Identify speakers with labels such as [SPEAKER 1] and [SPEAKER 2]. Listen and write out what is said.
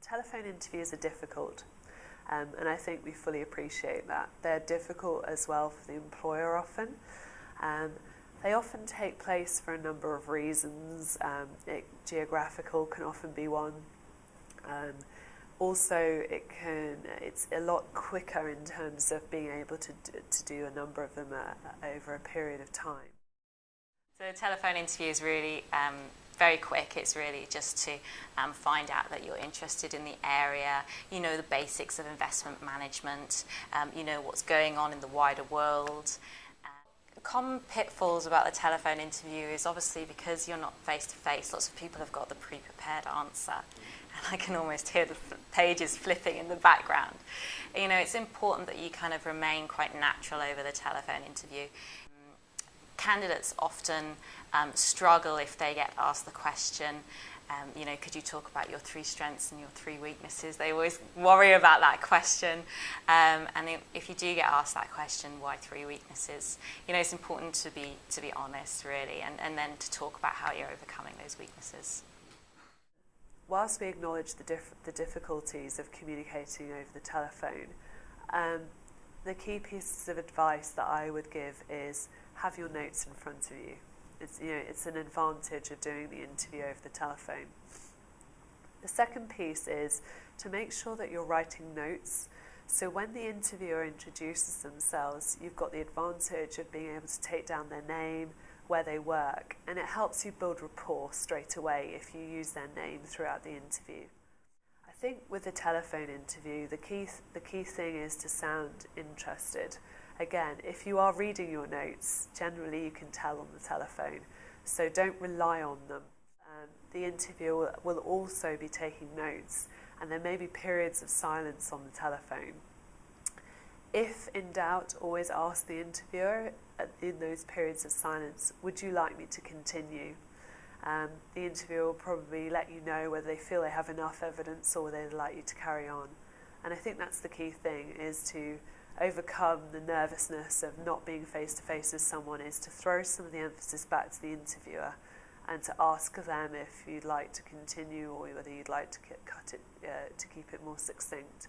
[SPEAKER 1] Telephone interviews are difficult, and I think we fully appreciate that. They're difficult as well for the employer often. They often take place for a number of reasons. Geographical can often be one. Also, it's a lot quicker in terms of being able to do a number of them over a period of time.
[SPEAKER 2] So the telephone interview is really very quick. It's really just to find out that you're interested in the area, you know the basics of investment management, you know what's going on in the wider world. Common pitfalls about the telephone interview is obviously because you're not face-to-face, lots of people have got the pre-prepared answer. And I can almost hear the pages flipping in the background. You know, it's important that you kind of remain quite natural over the telephone interview. Candidates often struggle if they get asked the question, you know, could you talk about your 3 strengths and your 3 weaknesses? They always worry about that question. And if you do get asked that question, why 3 weaknesses? You know, it's important to be honest, really, and then to talk about how you're overcoming those weaknesses.
[SPEAKER 1] Whilst we acknowledge the difficulties of communicating over the telephone, the key pieces of advice that I would give is have your notes in front of you. It's an advantage of doing the interview over the telephone. The second piece is to make sure that you're writing notes, so when the interviewer introduces themselves, you've got the advantage of being able to take down their name, where they work, and it helps you build rapport straight away if you use their name throughout the interview. I think with the telephone interview, the key thing is to sound interested. Again, if you are reading your notes, generally you can tell on the telephone, so don't rely on them. The interviewer will also be taking notes, and there may be periods of silence on the telephone. If in doubt, always ask the interviewer in those periods of silence, would you like me to continue? The interviewer will probably let you know whether they feel they have enough evidence or whether they'd like you to carry on. And I think that's the key thing, is to overcome the nervousness of not being face-to-face with someone, is to throw some of the emphasis back to the interviewer and to ask them if you'd like to continue or whether you'd like to cut it to keep it more succinct.